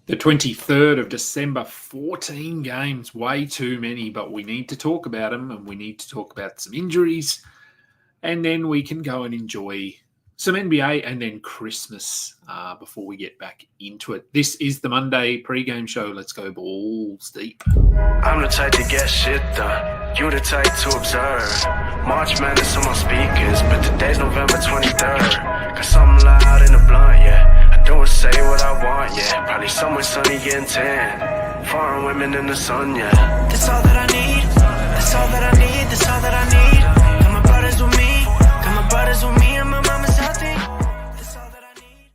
The 23rd of December, 14 games, way too many, but we need to talk about them and we need to talk about some injuries. And then we can go and enjoy some NBA and then Christmas before we get back into it. This is the Monday pregame show. Let's go balls deep. I'm the type to get shit done. You the type to observe. March Madness on my speakers, but today's November 23rd. Got something loud in the blunt, yeah. I don't say what I want, yeah. Probably somewhere sunny getting tan. Foreign women in the sun, yeah. That's all that I need. That's all that I need. That's all that I need. Got my brothers with me. Got my brothers with me and my mama's healthy. That's all that I need.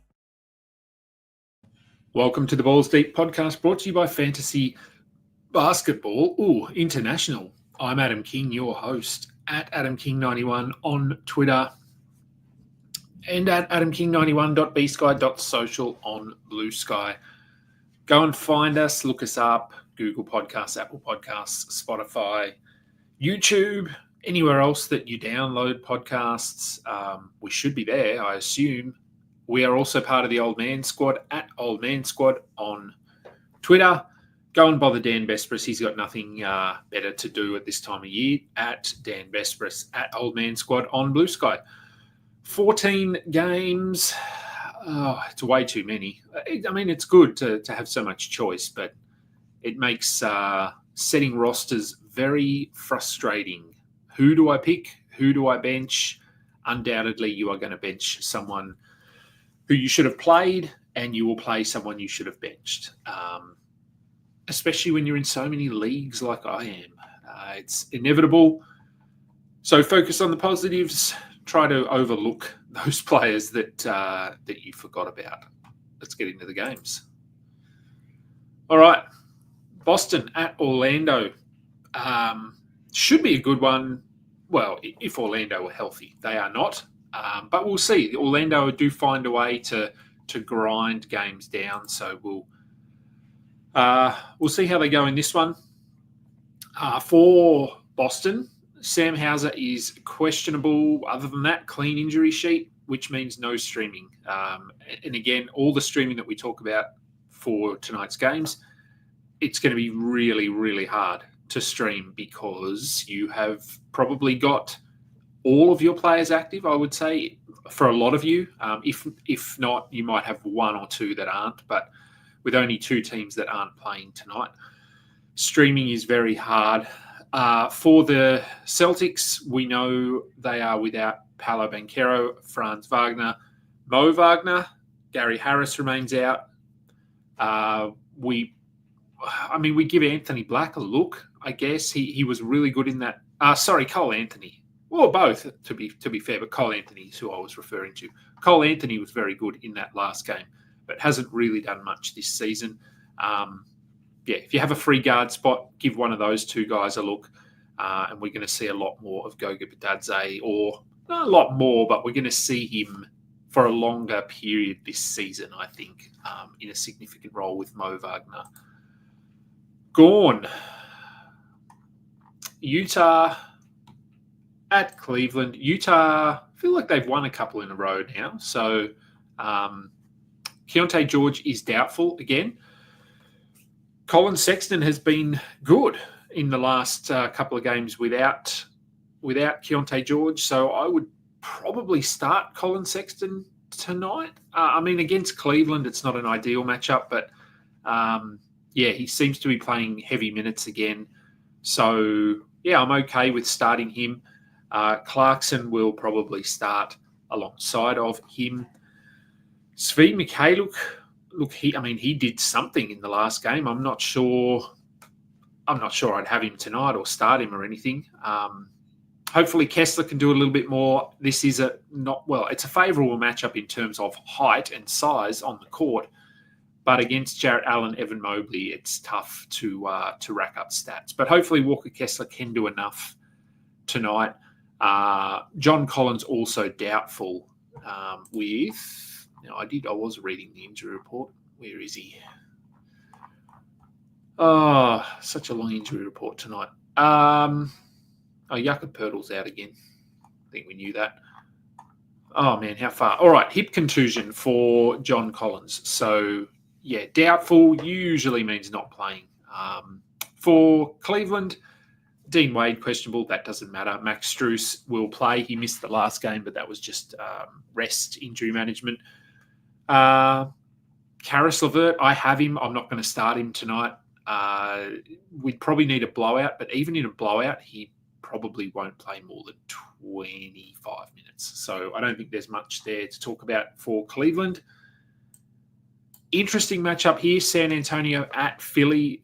Welcome to the Balls Deep podcast, brought to you by Fantasy Basketball International. I'm Adam King, your host, at AdamKing91 on Twitter and at adamking91.bsky.social on Blue Sky. Go and find us, look us up, Google Podcasts, Apple Podcasts, Spotify, YouTube, anywhere else that you download podcasts. We should be there, I assume. We are also part of the Old Man Squad, at Old Man Squad on Twitter. Go and bother Dan Besbris. He's got nothing better to do at this time of year. At Dan Besbris, at Old Man Squad on Blue Sky. 14 games. Oh, it's way too many. I mean, it's good to have so much choice, but it makes setting rosters very frustrating. Who do I pick? Who do I bench? Undoubtedly, you are going to bench someone who you should have played, and you will play someone you should have benched. Especially when you're in so many leagues like I am. It's inevitable. So focus on the positives. Try to overlook those players that you forgot about. Let's get into the games. All right. Boston at Orlando. Should be a good one. Well, if Orlando are healthy. They are not. But we'll see. Orlando do find a way to grind games down. So we'll see how they go in this one. For Boston, Sam Hauser is questionable. Other than that, clean injury sheet, which means no streaming. And again, all the streaming that we talk about for tonight's games, it's going to be really, really hard to stream because you have probably got all of your players active, I would say, for a lot of you. If not, you might have one or two that aren't, but with only two teams that aren't playing tonight, streaming is very hard. For the Celtics, we know they are without Paolo Banchero, Franz Wagner, Mo Wagner. Gary Harris remains out. We give Anthony Black a look, I guess. He was really good in that. Cole Anthony. Well, both, to be fair, but Cole Anthony is who I was referring to. Cole Anthony was very good in that last game, but hasn't really done much this season. If you have a free guard spot, give one of those two guys a look, and we're going to see a lot more of Goga Bitadze, or not a lot more, but we're going to see him for a longer period this season, I think, in a significant role with Mo Wagner. Gone. Utah at Cleveland. Utah, I feel like they've won a couple in a row now, so Keontae George is doubtful again. Colin Sexton has been good in the last couple of games without Keontae George, so I would probably start Colin Sexton tonight. Against Cleveland, it's not an ideal matchup, but he seems to be playing heavy minutes again. So, I'm okay with starting him. Clarkson will probably start alongside of him. Svi Mikhailuk, he did something in the last game. I'm not sure I'd have him tonight or start him or anything. Hopefully Kessler can do a little bit more. This is it's a favourable matchup in terms of height and size on the court, but against Jarrett Allen, Evan Mobley, it's tough to rack up stats. But hopefully Walker Kessler can do enough tonight. John Collins also doubtful with. Now, I was reading the injury report. Where is he? Oh, such a long injury report tonight. Yucca Pirtle's out again. I think we knew that. Oh, man, how far? All right, hip contusion for John Collins. So doubtful usually means not playing. For Cleveland, Dean Wade, questionable. That doesn't matter. Max Strus will play. He missed the last game, but that was just rest injury management. Karis LeVert, I have him. I'm not going to start him tonight. We'd probably need a blowout, but even in a blowout, he probably won't play more than 25 minutes. So I don't think there's much there to talk about for Cleveland. Interesting matchup here, San Antonio at Philly.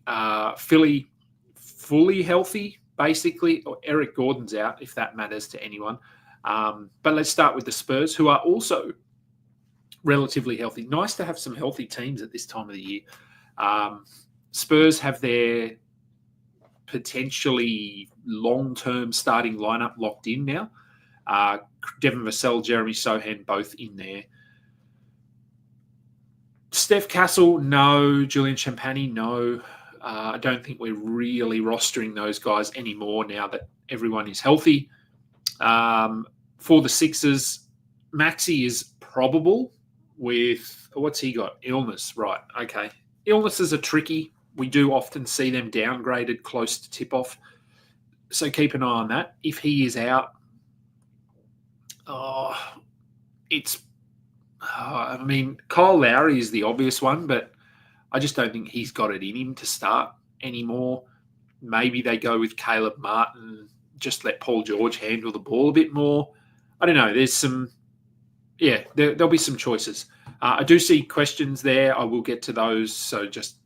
Philly fully healthy, basically. Eric Gordon's out, if that matters to anyone. But let's start with the Spurs, who are also relatively healthy. Nice to have some healthy teams at this time of the year. Spurs have their potentially long-term starting lineup locked in now. Devin Vassell, Jeremy Sohan, both in there. Steph Castle, no. Julian Champagny, no. I don't think we're really rostering those guys anymore now that everyone is healthy. For the Sixers, Maxey is probable with, what's he got? Illness, right, okay. Illnesses are tricky. We do often see them downgraded close to tip-off. So keep an eye on that. If he is out, Kyle Lowry is the obvious one, but I just don't think he's got it in him to start anymore. Maybe they go with Caleb Martin, just let Paul George handle the ball a bit more. I don't know. There's some, there'll be some choices. I do see questions there. I will get to those. So just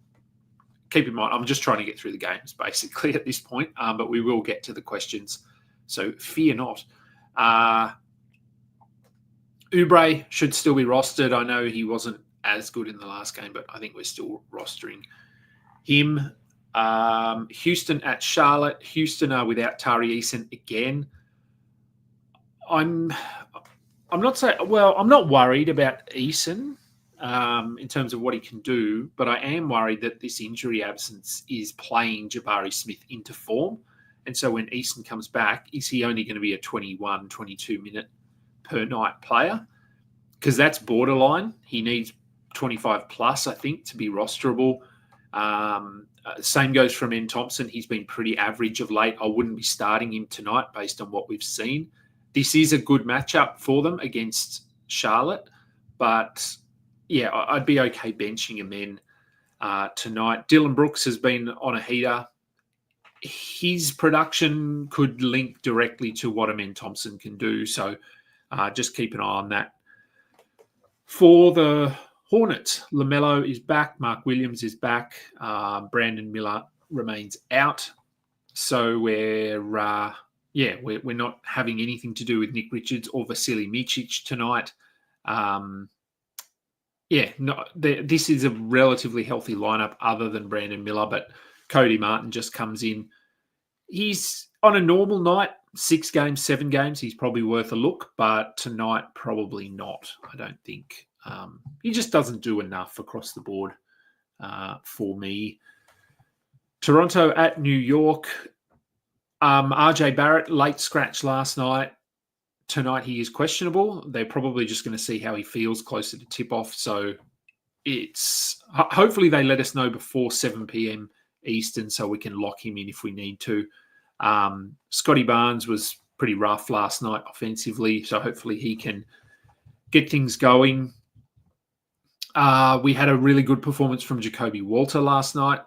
keep in mind, I'm just trying to get through the games basically at this point, but we will get to the questions. So fear not. Oubre should still be rostered. I know he wasn't as good in the last game, but I think we're still rostering him. Houston at Charlotte. Houston are without Tari Eason again. I'm not worried about Eason in terms of what he can do, but I am worried that this injury absence is playing Jabari Smith into form. And so when Eason comes back, is he only going to be a 21, 22-minute per night player? Because that's borderline. He needs 25 plus, I think, to be rosterable. Same goes from N. Thompson. He's been pretty average of late. I wouldn't be starting him tonight based on what we've seen. This is a good matchup for them against Charlotte. But, yeah, I'd be okay benching him then tonight. Dylan Brooks has been on a heater. His production could link directly to what Amen Thompson can do. So just keep an eye on that. For the Hornets, LaMelo is back. Mark Williams is back. Brandon Miller remains out. So we're not having anything to do with Nick Richards or Vasily Micic tonight. This is a relatively healthy lineup other than Brandon Miller, but Cody Martin just comes in. He's on a normal night, 6 games, 7 games, he's probably worth a look, but tonight probably not, I don't think. He just doesn't do enough across the board for me. Toronto at New York. RJ Barrett, late scratch last night. Tonight he is questionable. They're probably just going to see how he feels closer to tip-off. So it's hopefully they let us know before 7 p.m. Eastern so we can lock him in if we need to. Scotty Barnes was pretty rough last night offensively, so hopefully he can get things going. We had a really good performance from Jacoby Walter last night.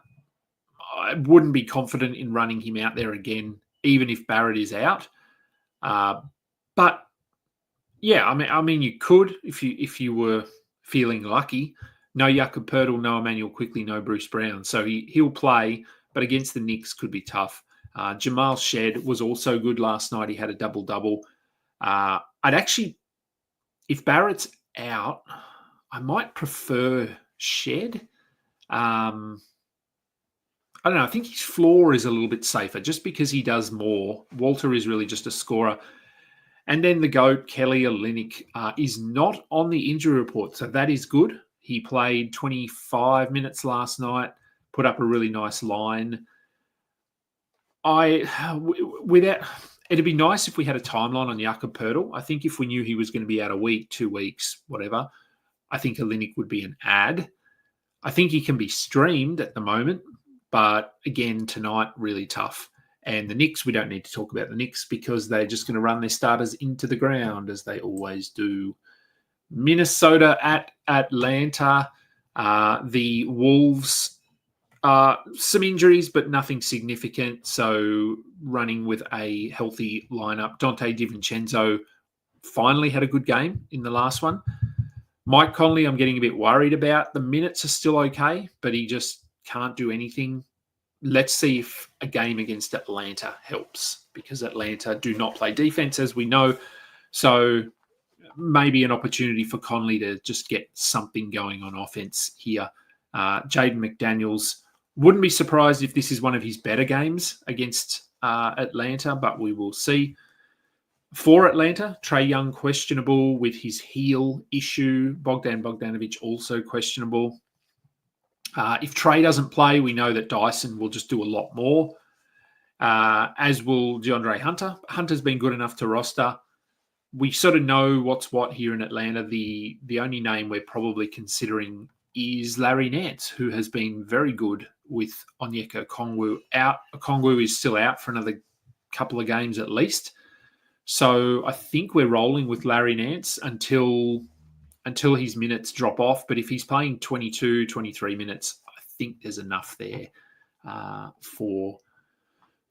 I wouldn't be confident in running him out there again, even if Barrett is out. But yeah, I mean, you could if you were feeling lucky. No Jakob Poeltl, no Emmanuel Quickly, no Bruce Brown. So he'll play, but against the Knicks could be tough. Jamal Shed was also good last night. He had a double-double. I'd actually, if Barrett's out, I might prefer Shed. I don't know. I think his floor is a little bit safer just because he does more. Walter is really just a scorer. And then the GOAT, Kelly Olynyk, is not on the injury report. So that is good. He played 25 minutes last night, put up a really nice line. It'd be nice if we had a timeline on Jakob Poeltl. I think if we knew he was going to be out a week, 2 weeks, whatever, I think Olynyk would be an ad. I think he can be streamed at the moment, but again, tonight, really tough. And the Knicks, we don't need to talk about the Knicks because they're just going to run their starters into the ground as they always do. Minnesota at Atlanta. The Wolves, some injuries, but nothing significant. So running with a healthy lineup. Dante DiVincenzo finally had a good game in the last one. Mike Conley, I'm getting a bit worried about. The minutes are still okay, but he just can't do anything. Let's see if a game against Atlanta helps, because Atlanta do not play defense, as we know. So maybe an opportunity for Conley to just get something going on offense here. Jaden McDaniels, wouldn't be surprised if this is one of his better games against Atlanta, but we will see. For Atlanta, Trae Young questionable with his heel issue. Bogdan Bogdanovic also questionable. If Trae doesn't play, we know that Dyson will just do a lot more, as will DeAndre Hunter. Hunter's been good enough to roster. We sort of know what's what here in Atlanta. The only name we're probably considering is Larry Nance, who has been very good with Onyeka Okongwu out. Okongwu is still out for another couple of games at least. So I think we're rolling with Larry Nance until his minutes drop off. But if he's playing 22, 23 minutes, I think there's enough there for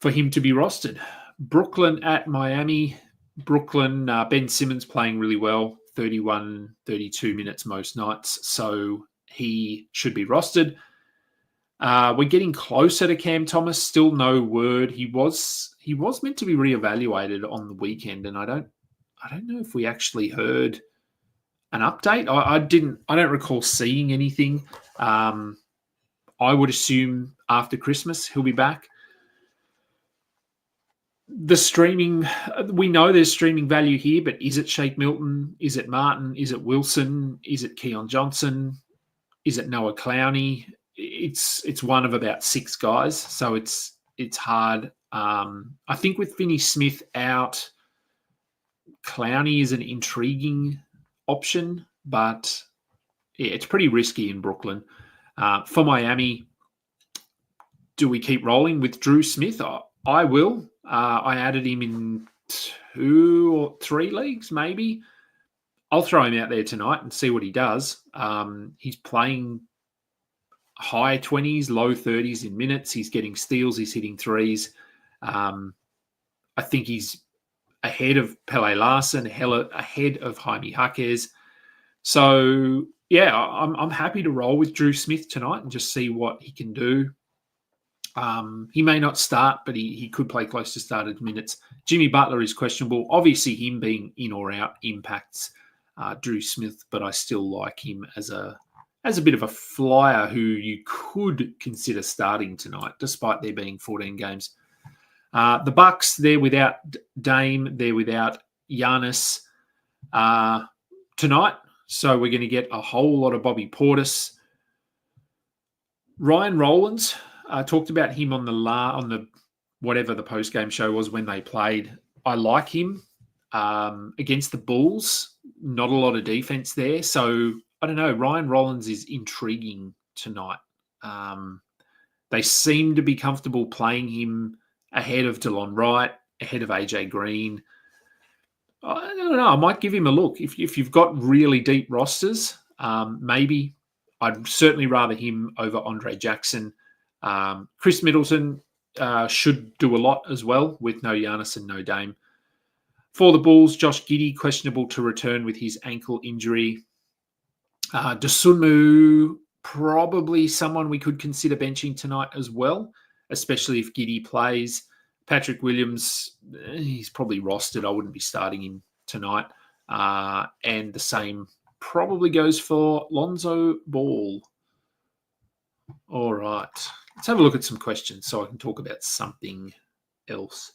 him to be rostered. Brooklyn at Miami. Brooklyn, Ben Simmons playing really well, 31, 32 minutes most nights. So he should be rostered. We're getting closer to Cam Thomas. Still no word. He was meant to be reevaluated on the weekend, and I don't know if we actually heard an update. I don't recall seeing anything. I would assume after Christmas he'll be back. The streaming, we know there's streaming value here, but is it Shake Milton? Is it Martin? Is it Wilson? Is it Keon Johnson? Is it Noah Clowney? It's one of about 6 guys, so it's hard. I think with Finney Smith out, Clowney is an intriguing option, but yeah, it's pretty risky in Brooklyn. For Miami, do we keep rolling with Drew Smith? I will. I added him in 2 or 3 leagues, maybe. I'll throw him out there tonight and see what he does. He's playing high 20s, low 30s in minutes. He's getting steals. He's hitting threes. I think he's ahead of Pele Larson, ahead of Jaime Jaquez. So, yeah, I'm happy to roll with Drew Smith tonight and just see what he can do. He may not start, but he could play close to started minutes. Jimmy Butler is questionable. Obviously, him being in or out impacts Drew Smith, but I still like him as a bit of a flyer who you could consider starting tonight, despite there being 14 games. The Bucks, they're without Dame, they're without Giannis tonight, so we're going to get a whole lot of Bobby Portis. Ryan Rowlands. Talked about him on the whatever the post-game show was when they played. I like him against the Bulls. Not a lot of defense there. So, I don't know. Ryan Rollins is intriguing tonight. They seem to be comfortable playing him ahead of DeLon Wright, ahead of AJ Green. I don't know. I might give him a look. If you've got really deep rosters, maybe. I'd certainly rather him over Andre Jackson. Chris Middleton should do a lot as well with no Giannis and no Dame. For the Bulls, Josh Giddey questionable to return with his ankle injury. Dosunmu, probably someone we could consider benching tonight as well, especially if Giddey plays. Patrick Williams, he's probably rostered. I wouldn't be starting him tonight. And the same probably goes for Lonzo Ball. All right. Let's have a look at some questions so I can talk about something else.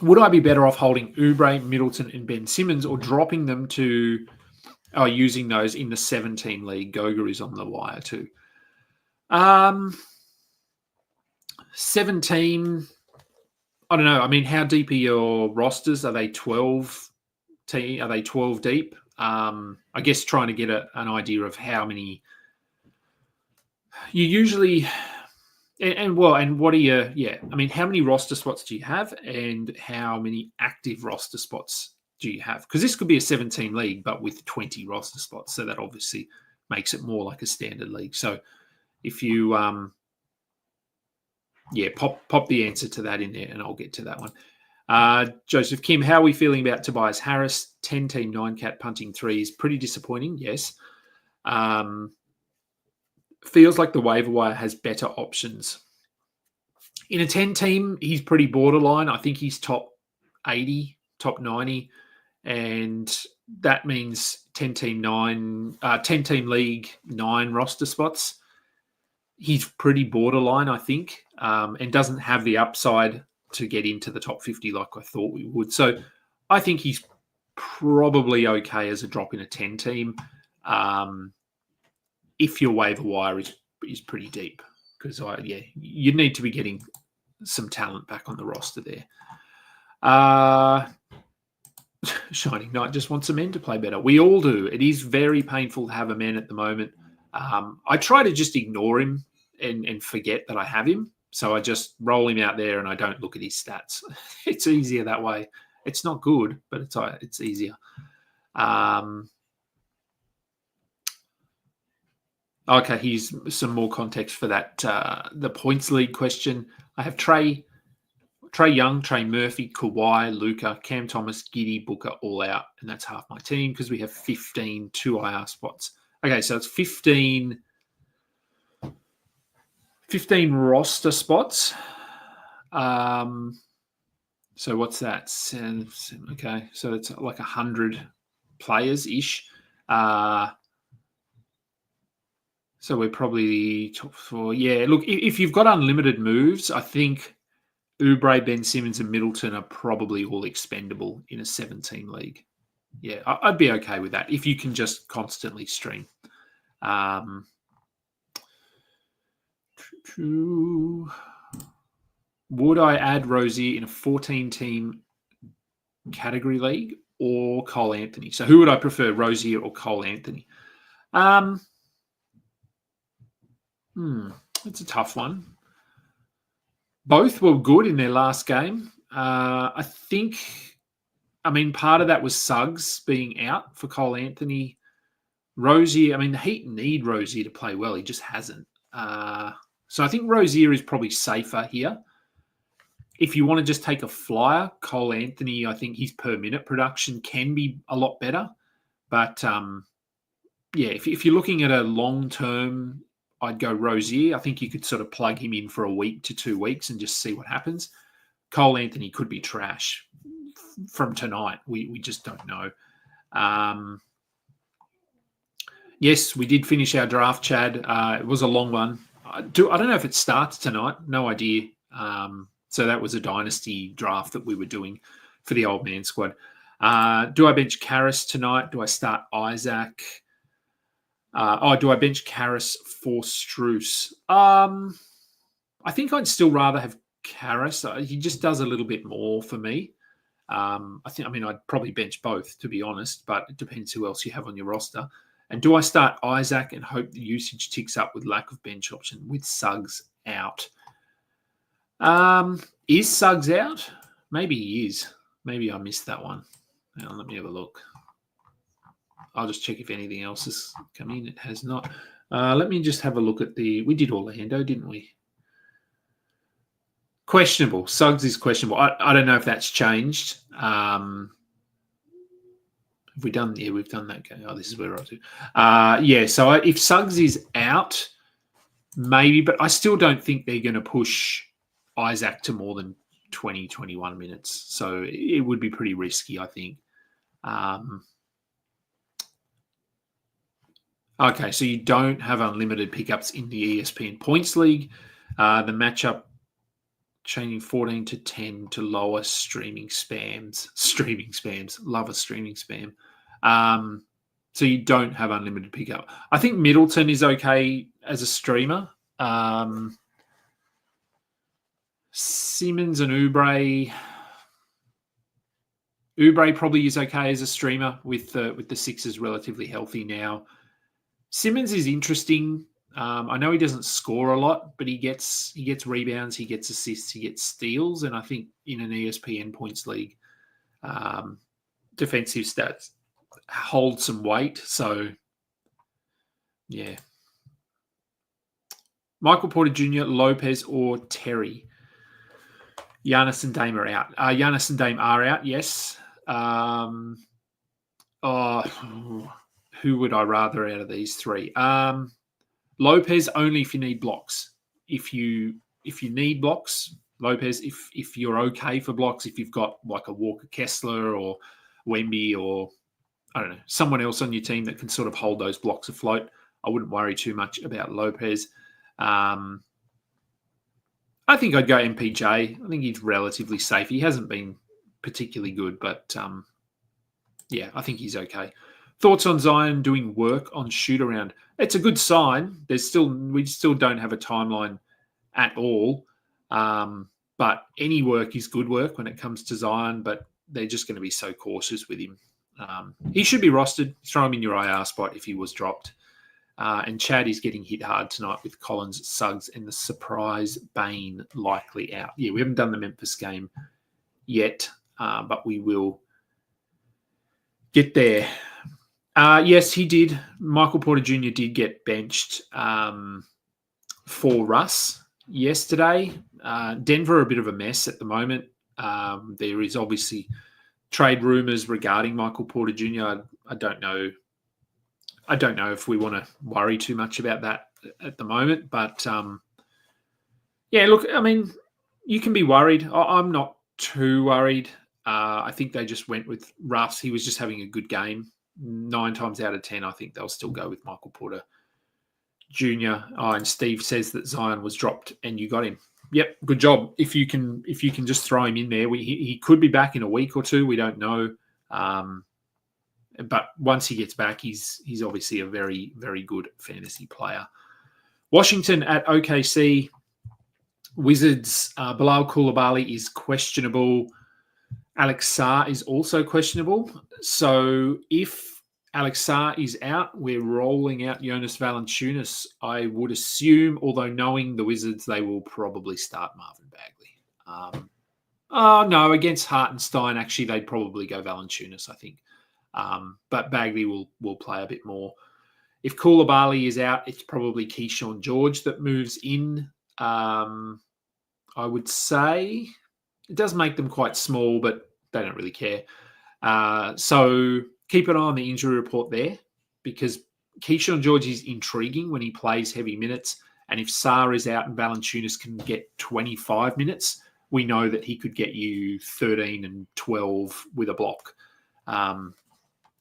Would I be better off holding Oubre, Middleton, and Ben Simmons, or dropping them to using those in the 17 league? Goga is on the wire too. 17, I don't know. I mean, how deep are your rosters? Are they 12? Are they 12 deep? I guess trying to get an idea of how many you usually and what are you? Yeah, I mean, how many roster spots do you have, and how many active roster spots do you have? Because this could be a 17 league, but with 20 roster spots, so that obviously makes it more like a standard league. So if you pop the answer to that in there, and I'll get to that one. Joseph Kim, how are we feeling about Tobias Harris? 10-team 9-cat punting threes. Pretty disappointing, yes. Feels like the waiver wire has better options. In a 10-team, he's pretty borderline. I think he's top 80, top 90. And that means 10-team league, 9 roster spots. He's pretty borderline, I think, and doesn't have the upside to get into the top 50 like I thought we would. So I think he's probably okay as a drop in a 10-team if your waiver wire is pretty deep. Because, you need to be getting some talent back on the roster there. Shining Knight just wants a man to play better. We all do. It is very painful to have a man at the moment. I try to just ignore him and forget that I have him. So I just roll him out there and I don't look at his stats. It's easier that way. It's not good, but it's easier. Okay, here's some more context for that. The points league question. I have Trey Young, Trey Murphy, Kawhi, Luka, Cam Thomas, Giddey, Booker all out. And that's half my team because we have 15 2 IR spots. Okay, so it's 15 roster spots. So what's that? Okay, so it's like 100 players-ish. So we're probably top 4. Yeah, look, if you've got unlimited moves, I think Oubre, Ben Simmons, and Middleton are probably all expendable in a 17 league. Yeah, I'd be okay with that if you can just constantly stream. Would I add Rozier in a 14-team category league or Cole Anthony? So who would I prefer, Rozier or Cole Anthony? It's a tough one. Both were good in their last game. I think, part of that was Suggs being out for Cole Anthony. Rozier, the Heat need Rozier to play well. He just hasn't. So I think Rozier is probably safer here. If you want to just take a flyer, Cole Anthony, I think his per-minute production can be a lot better. But, if you're looking at a long-term, I'd go Rozier. I think you could sort of plug him in for a week to 2 weeks and just see what happens. Cole Anthony could be trash from tonight. We just don't know. Yes, we did finish our draft, Chad. It was a long one. I don't know if it starts tonight. No idea. So that was a dynasty draft that we were doing for the old man squad. Do I bench Karras tonight? Do I start Isaac? Do I bench Karras for Strus? I think I'd still rather have Karras. He just does a little bit more for me. I'd probably bench both, to be honest, but it depends who else you have on your roster. And do I start Isaac and hope the usage ticks up with lack of bench option with Suggs out? Is Suggs out? Maybe he is. Maybe I missed that one. Hang on, let me have a look. I'll just check if anything else has come in. It has not. Let me just have a look at we did Orlando, didn't we? Questionable. Suggs is questionable. I don't know if that's changed. Have we done? Yeah, we've done that game. Oh, this is where we're up to. So if Suggs is out, maybe, but I still don't think they're going to push Isaac to more than 20, 21 minutes. So it would be pretty risky, I think. Okay, so you don't have unlimited pickups in the ESPN Points League. The matchup changing 14 to 10 to lower streaming spams. Streaming spams. Love a streaming spam. So you don't have unlimited pickup. I think Middleton is okay as a streamer. Simmons and Oubre, Oubre probably is okay as a streamer with the Sixers relatively healthy now. Simmons is interesting. I know he doesn't score a lot, but he gets rebounds, he gets assists, he gets steals, and I think in an ESPN points league, defensive stats hold some weight. So, yeah. Michael Porter Jr., Lopez, or Terry. Giannis and Dame are out. Giannis and Dame are out, yes. Who would I rather out of these three? Lopez only if you need blocks. If you need blocks, Lopez. If you're okay for blocks, if you've got like a Walker Kessler or Wemby or I don't know, someone else on your team that can sort of hold those blocks afloat, I wouldn't worry too much about Lopez. I think I'd go MPJ. I think he's relatively safe. He hasn't been particularly good, but yeah, I think he's okay. Thoughts on Zion doing work on shoot-around? It's a good sign. We still don't have a timeline at all. But any work is good work when it comes to Zion, but they're just going to be so cautious with him. He should be rostered. Throw him in your IR spot if he was dropped. And Chad is getting hit hard tonight with Collins, Suggs, and the surprise Bane likely out. Yeah, we haven't done the Memphis game yet, but we will get there. Yes, he did. Michael Porter Jr. did get benched for Russ yesterday. Denver are a bit of a mess at the moment. There is obviously trade rumors regarding Michael Porter Jr. I don't know if we want to worry too much about that at the moment. But, yeah, look, I mean, you can be worried. I'm not too worried. I think they just went with Russ. He was just having a good game. 9 times out of 10, I think they'll still go with Michael Porter Jr. And Steve says that Zion was dropped and you got him. Yep, good job. If you can just throw him in there, he could be back in a week or two. We don't know. But once he gets back, he's obviously a very, very good fantasy player. Washington at OKC. Wizards, Bilal Coulibaly is questionable. Alex Sarr is also questionable. So if Alex Sarr is out, we're rolling out Jonas Valanciunas, I would assume, although knowing the Wizards, they will probably start Marvin Bagley. No, against Hartenstein, actually, they'd probably go Valanciunas, I think. But Bagley will play a bit more. If Coulibaly is out, it's probably Keyshawn George that moves in. I would say it does make them quite small, but they don't really care. So keep an eye on the injury report there because Keyshawn George is intriguing when he plays heavy minutes. And if Sarr is out and Valanciunas can get 25 minutes, we know that he could get you 13 and 12 with a block,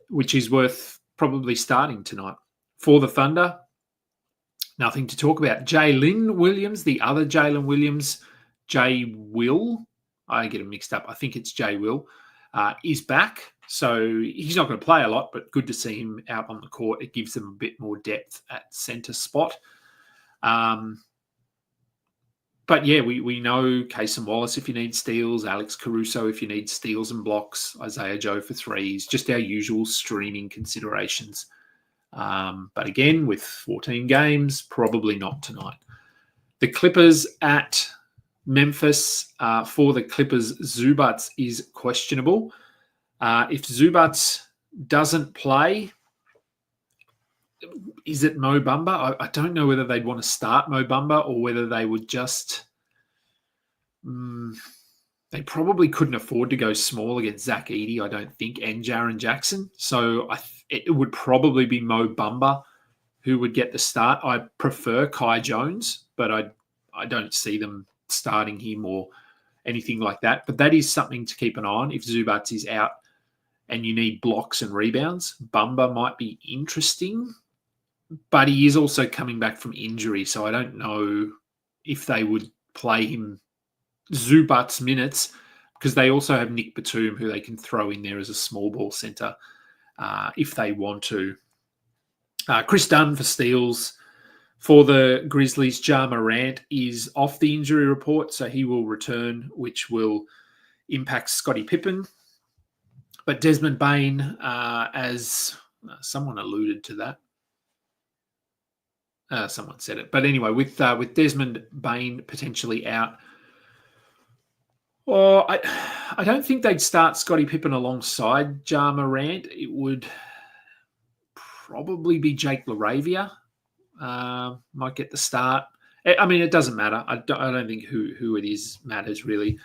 which is worth probably starting tonight. For the Thunder, nothing to talk about. Jalen Williams, the other Jalen Williams, Jay Will, I get him mixed up. I think it's Jay Will, is back. So he's not going to play a lot, but good to see him out on the court. It gives them a bit more depth at centre spot. But yeah, we know Cason Wallace if you need steals, Alex Caruso if you need steals and blocks, Isaiah Joe for threes, just our usual streaming considerations. But again, with 14 games, probably not tonight. The Clippers at Memphis. For the Clippers, Zubats is questionable. If Zubats doesn't play, is it Mo Bamba? I don't know whether they'd want to start Mo Bamba or whether they would just... they probably couldn't afford to go small against Zach Edey, I don't think, and Jaren Jackson. So it would probably be Mo Bamba who would get the start. I prefer Kai Jones, but I don't see them starting him or anything like that. But that is something to keep an eye on. If Zubats is out and you need blocks and rebounds, Bamba might be interesting. But he is also coming back from injury, so I don't know if they would play him Zubats minutes because they also have Nick Batum who they can throw in there as a small ball center if they want to. Chris Dunn for steals. For the Grizzlies, Ja Morant is off the injury report, so he will return, which will impact Scottie Pippen. But Desmond Bain, as someone alluded to that. Someone said it. But anyway, with Desmond Bain potentially out, well, I don't think they'd start Scottie Pippen alongside Ja Morant. It would probably be Jake LaRavia. Might get the start. I mean, it doesn't matter. I don't think who it is matters really.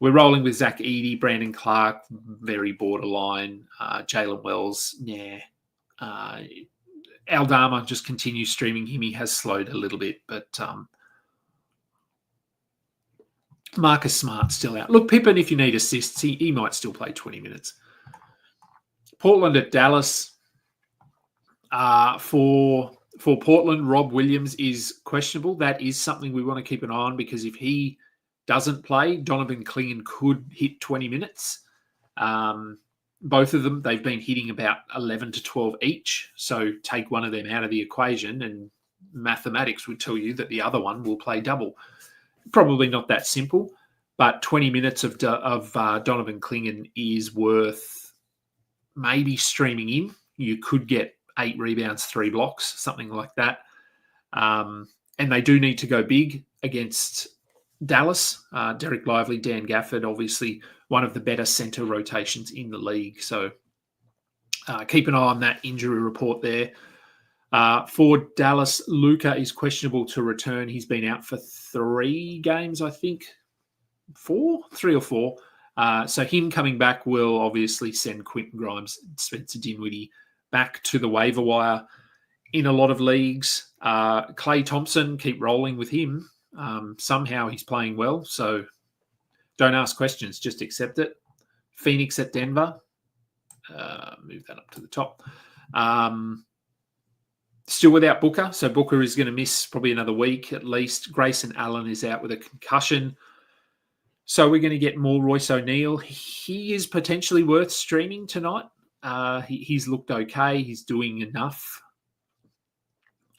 We're rolling with Zach Edey, Brandon Clark, very borderline. Jalen Wells, yeah. Aldama just continues streaming him. He has slowed a little bit, but Marcus Smart still out. Look, Pippen, if you need assists, he might still play 20 minutes. Portland at Dallas. For Portland, Rob Williams is questionable. That is something we want to keep an eye on because if he doesn't play, Donovan Clingan could hit 20 minutes. Both of them, they've been hitting about 11 to 12 each. So take one of them out of the equation and mathematics would tell you that the other one will play double. Probably not that simple, but 20 minutes of Donovan Clingan is worth maybe streaming in. You could get 8 rebounds, 3 blocks, something like that. And they do need to go big against Dallas. Derek Lively, Dan Gafford, obviously one of the better center rotations in the league. So keep an eye on that injury report there. For Dallas, Luka is questionable to return. He's been out for 3 games, I think. 3 or 4. So him coming back will obviously send Quentin Grimes, Spencer Dinwiddie back to the waiver wire in a lot of leagues. Klay Thompson, keep rolling with him. Somehow he's playing well, so don't ask questions, just accept it. Phoenix at Denver. Move that up to the top. Still without Booker, so Booker is going to miss probably another week at least. Grayson Allen is out with a concussion. So we're going to get more Royce O'Neal. He is potentially worth streaming tonight. He's looked okay. He's doing enough.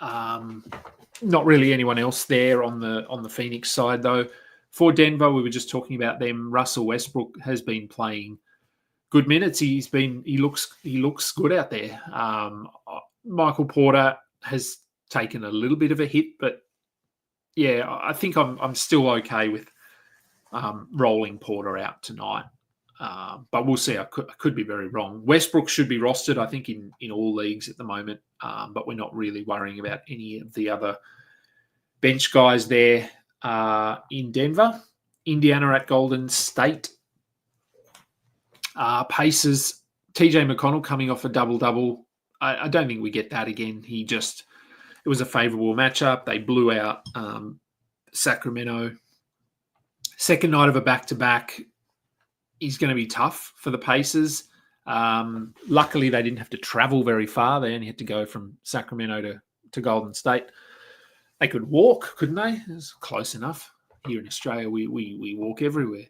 Not really anyone else there on the Phoenix side, though. For Denver, we were just talking about them. Russell Westbrook has been playing good minutes. He looks good out there. Michael Porter has taken a little bit of a hit, but yeah, I think I'm still okay with rolling Porter out tonight. But we'll see. I could be very wrong. Westbrook should be rostered, I think, in all leagues at the moment. But we're not really worrying about any of the other bench guys there in Denver. Indiana at Golden State. Pacers. TJ McConnell coming off a double-double. I don't think we get that again. It was a favorable matchup. They blew out Sacramento. Second night of a back-to-back is going to be tough for the Pacers. Luckily, they didn't have to travel very far. They only had to go from Sacramento to Golden State. They could walk, couldn't they? It was close enough. Here in Australia, we walk everywhere.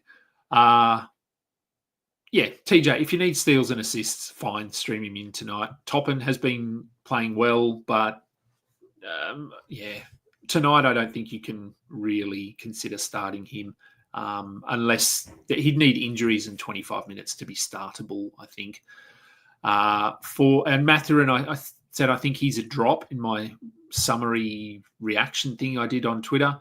Yeah, TJ, if you need steals and assists, fine, stream him in tonight. Toppin has been playing well, but tonight I don't think you can really consider starting him unless he'd need injuries and 25 minutes to be startable, I think. And Mathurin, I said I think he's a drop in my summary reaction thing I did on Twitter.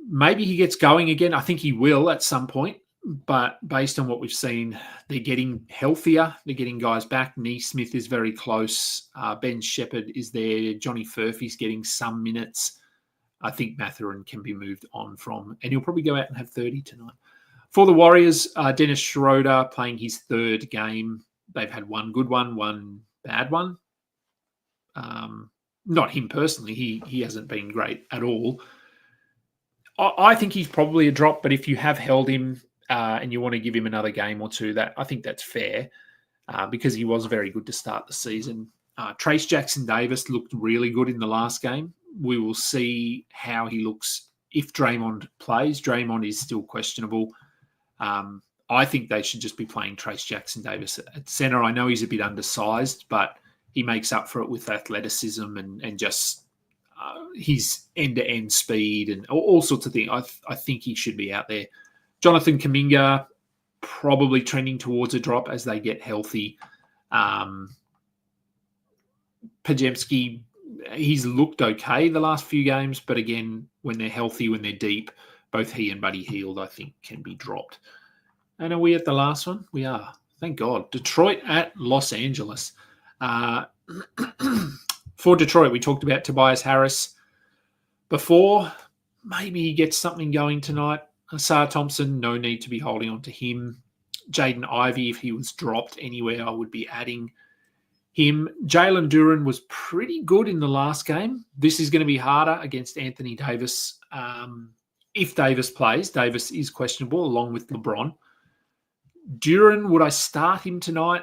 Maybe he gets going again. I think he will at some point. But based on what we've seen, they're getting healthier. They're getting guys back. Neesmith is very close. Ben Shepherd is there. Johnny Furphy's getting some minutes. I think Mathurin can be moved on from. And he'll probably go out and have 30 tonight. For the Warriors, Dennis Schroeder playing his 3rd game. They've had one good one, one bad one. Not him personally. He hasn't been great at all. I think he's probably a drop, but if you have held him, and you want to give him another game or two, I think that's fair because he was very good to start the season. Trace Jackson-Davis looked really good in the last game. We will see how he looks if Draymond plays. Draymond is still questionable. I think they should just be playing Trace Jackson-Davis at center. I know he's a bit undersized, but he makes up for it with athleticism and just his end-to-end speed and all sorts of things. I think he should be out there. Jonathan Kuminga, probably trending towards a drop as they get healthy. Pajemski, he's looked okay the last few games, but again, when they're healthy, when they're deep, both he and Buddy Hield, I think, can be dropped. And are we at the last one? We are. Thank God. Detroit at Los Angeles. For Detroit, we talked about Tobias Harris before. Maybe he gets something going tonight. Asar Thompson, no need to be holding on to him. Jaden Ivey, if he was dropped anywhere, I would be adding him. Jalen Duren was pretty good in the last game. This is going to be harder against Anthony Davis. If Davis plays, Davis is questionable along with LeBron. Duren, would I start him tonight?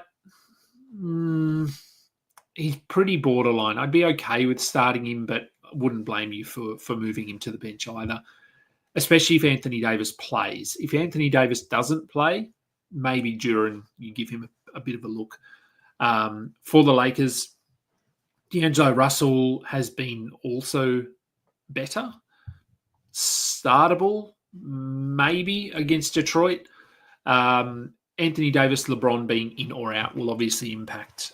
He's pretty borderline. I'd be okay with starting him, but I wouldn't blame you for moving him to the bench either, especially if Anthony Davis plays. If Anthony Davis doesn't play, maybe Duren, you give him a bit of a look. For the Lakers, D'Angelo Russell has been also better. Startable, maybe, against Detroit. Anthony Davis, LeBron being in or out will obviously impact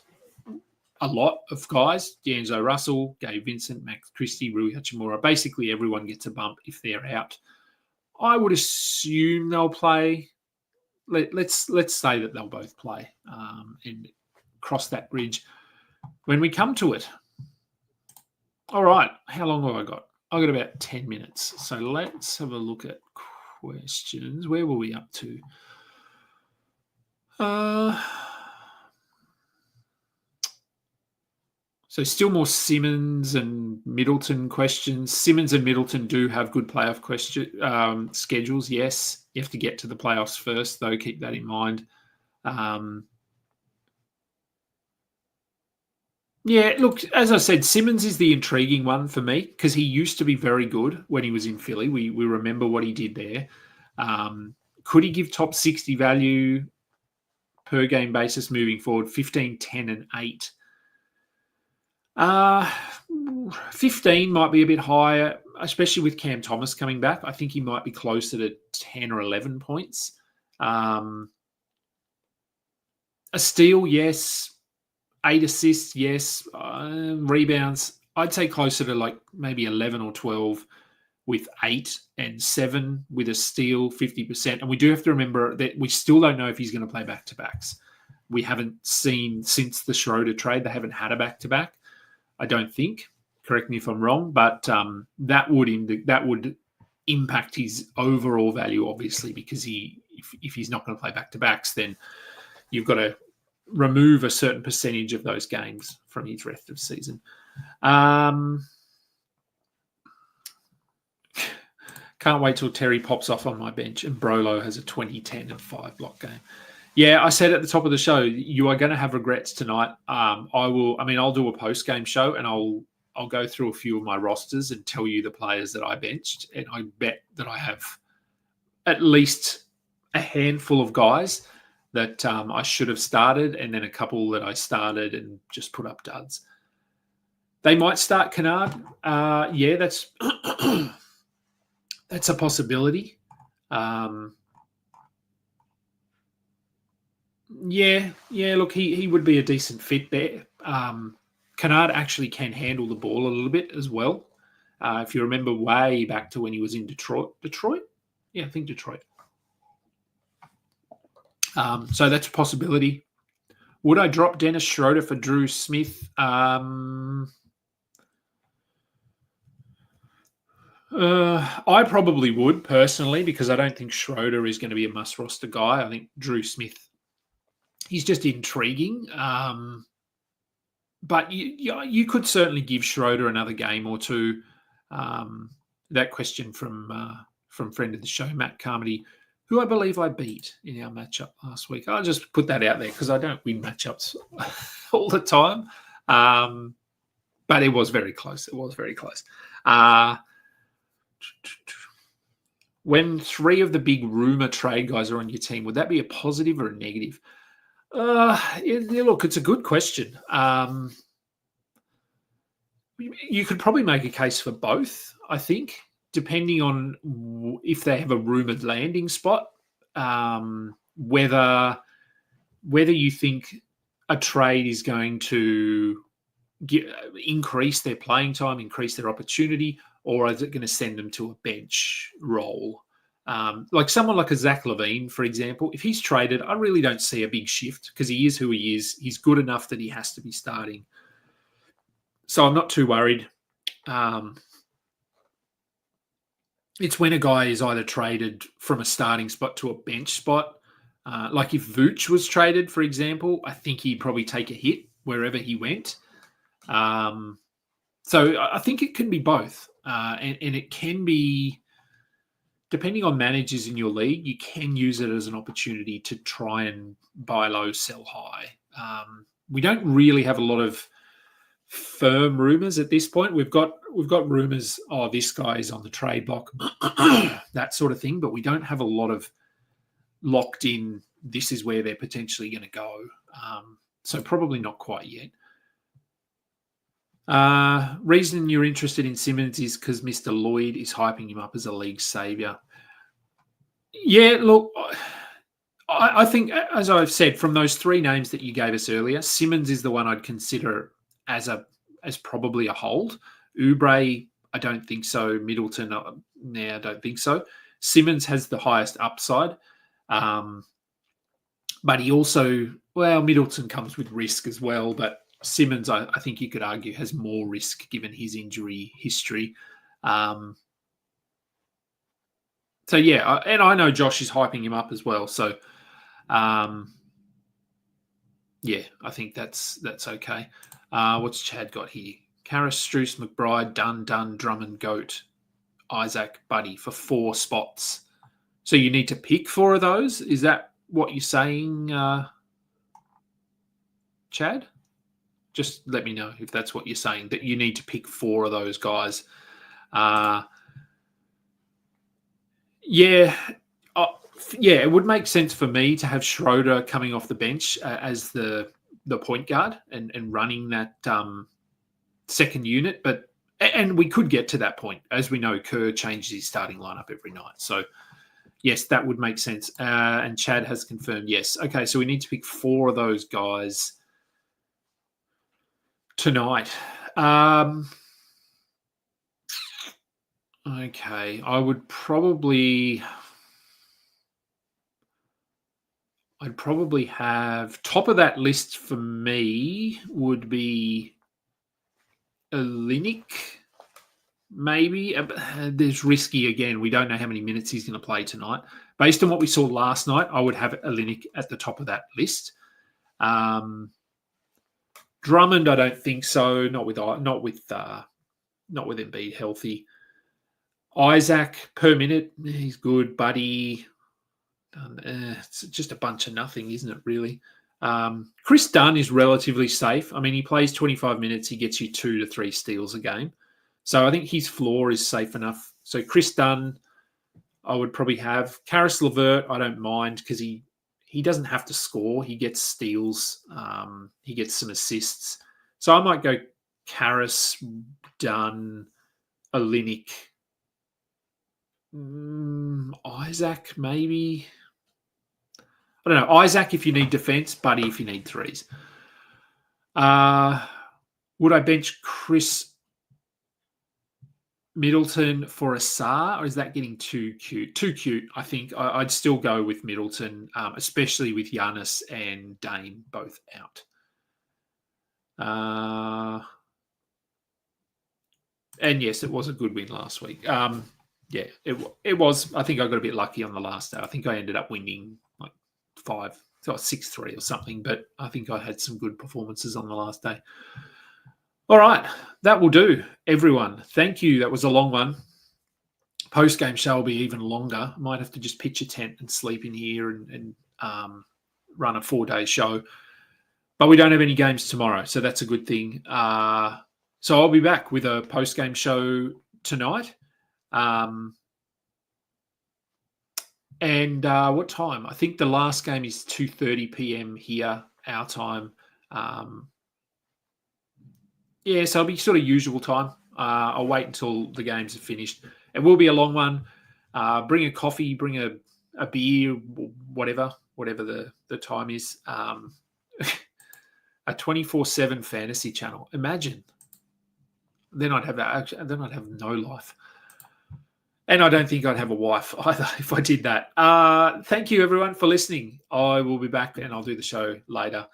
a lot of guys. D'Angelo Russell, Gabe Vincent, Max Christie, Rui Hachimura. Basically, everyone gets a bump if they're out. I would assume they'll play. Let's say that they'll both play and cross that bridge when we come to it. All right. How long have I got? I've got about 10 minutes. So let's have a look at questions. Where were we up to? So still more Simmons and Middleton questions. Simmons and Middleton do have good playoff schedules, yes. You have to get to the playoffs first, though. Keep that in mind. Yeah, look, as I said, Simmons is the intriguing one for me because he used to be very good when he was in Philly. We remember what he did there. Could he give top 60 value per game basis moving forward? 15, 10, and 8. 15 might be a bit higher, especially with Cam Thomas coming back. I think he might be closer to 10 or 11 points. A steal, yes. 8 assists, yes. Rebounds, I'd say closer to like maybe 11 or 12 with 8 and 7 with a steal, 50%. And we do have to remember that we still don't know if he's going to play back-to-backs. We haven't seen since the Schroeder trade. They haven't had a back-to-back, I don't think. Correct me if I'm wrong, but that would impact his overall value, obviously, because if he's not going to play back-to-backs, then you've got to remove a certain percentage of those games from his rest of season. Can't wait till Terry pops off on my bench and Brolo has a 20, 10, and 5 block game. Yeah, I said at the top of the show, you are going to have regrets tonight. I'll do a post-game show and I'll go through a few of my rosters and tell you the players that I benched. And I bet that I have at least a handful of guys that I should have started and then a couple that I started and just put up duds. They might start Kennard. Yeah, that's that's a possibility. Yeah, look, he would be a decent fit there. Kennard actually can handle the ball a little bit as well. If you remember way back to when he was in Detroit. Yeah, I think Detroit. So that's a possibility. Would I drop Dennis Schroeder for Drew Smith? I probably would personally because I don't think Schroeder is going to be a must-roster guy. I think Drew Smith, he's just intriguing. But you could certainly give Schroeder another game or two. That question from friend of the show, Matt Carmody, who I believe I beat in our matchup last week. I'll just put that out there because I don't win matchups all the time. But it was very close. When 3 of the big rumor trade guys are on your team, would that be a positive or a negative? Look, it's a good question. You could probably make a case for both, I think, depending on if they have a rumored landing spot. whether you think a trade is going to increase their playing time, increase their opportunity, or is it going to send them to a bench role? Like someone like a Zach LaVine, for example, if he's traded, I really don't see a big shift because he is who he is. He's good enough that he has to be starting. So I'm not too worried. It's when a guy is either traded from a starting spot to a bench spot. Like if Vooch was traded, for example, I think he'd probably take a hit wherever he went. So I think it can be both. And it can be, depending on managers in your league, you can use it as an opportunity to try and buy low, sell high. We don't really have a lot of firm rumors at this point. We've got rumors, this guy is on the trade block, that sort of thing, but we don't have a lot of locked in, this is where they're potentially going to go. So probably not quite yet. Reason you're interested in Simmons is because Mr. Lloyd is hyping him up as a league saviour. Yeah, look, I think, as I've said, from those three names that you gave us earlier, Simmons is the one I'd consider as probably a hold. Oubre, I don't think so. Middleton, I don't think so. Simmons has the highest upside. But he also, Middleton comes with risk as well, but Simmons, I think you could argue, has more risk given his injury history. So, yeah, and I know Josh is hyping him up as well. So, yeah, I think that's okay. What's Chad got here? Karras, Strus, McBride, Dunn, Drummond, Goat, Isaac, Buddy for 4 spots. So you need to pick 4 of those? Is that what you're saying, Chad? Just let me know if that's what you're saying, that you need to pick 4 of those guys. Yeah, it would make sense for me to have Schroeder coming off the bench as the point guard and running that second unit. And we could get to that point. As we know, Kerr changes his starting lineup every night. So, yes, that would make sense. And Chad has confirmed, yes. Okay, so we need to pick 4 of those guys tonight. Okay, I'd probably have, top of that list for me would be Olynyk, maybe. There's risky again. We don't know how many minutes he's going to play tonight. Based on what we saw last night, I would have Olynyk at the top of that list. Drummond, I don't think so. Not with Embiid healthy. Isaac per minute, he's good. Buddy, it's just a bunch of nothing, isn't it? Really. Chris Dunn is relatively safe. I mean, he plays 25 minutes. He gets you 2 to 3 steals a game. So I think his floor is safe enough. So Chris Dunn, I would probably have. Karis LeVert, I don't mind because he doesn't have to score. He gets steals. He gets some assists. So I might go Karis, Dunn, Olynyk, Isaac maybe. I don't know. Isaac if you need defense, Buddy if you need threes. Would I bench Chris Middleton for Asar, or is that getting too cute? Too cute, I think. I'd still go with Middleton, especially with Giannis and Dame both out. And yes, it was a good win last week. Yeah, it was. I think I got a bit lucky on the last day. I think I ended up winning like 6-3 or something, but I think I had some good performances on the last day. All right, that will do, everyone. Thank you. That was a long one. Post-game show will be even longer. I might have to just pitch a tent and sleep in here and run a 4-day show. But we don't have any games tomorrow, so that's a good thing. So I'll be back with a post-game show tonight. And what time? I think the last game is 2:30 p.m. here, our time. Yeah, so it'll be sort of usual time. I'll wait until the games are finished. It will be a long one. Bring a coffee, bring a a beer, whatever the time is, a 24/7 fantasy channel. Imagine. Then I'd have no life. And I don't think I'd have a wife either if I did that. Thank you, everyone, for listening. I will be back and I'll do the show later.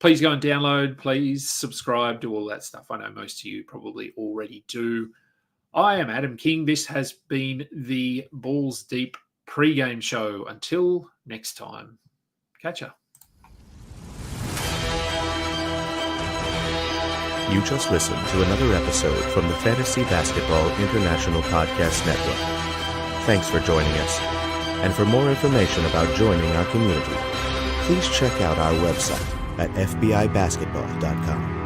Please go and download. Please subscribe, do all that stuff. I know most of you probably already do. I am Adam King. This has been the Balls Deep pre-game show. Until next time, catch ya. You just listened to another episode from the Fantasy Basketball International Podcast Network. Thanks for joining us. And for more information about joining our community, please check out our website at fbibasketball.com.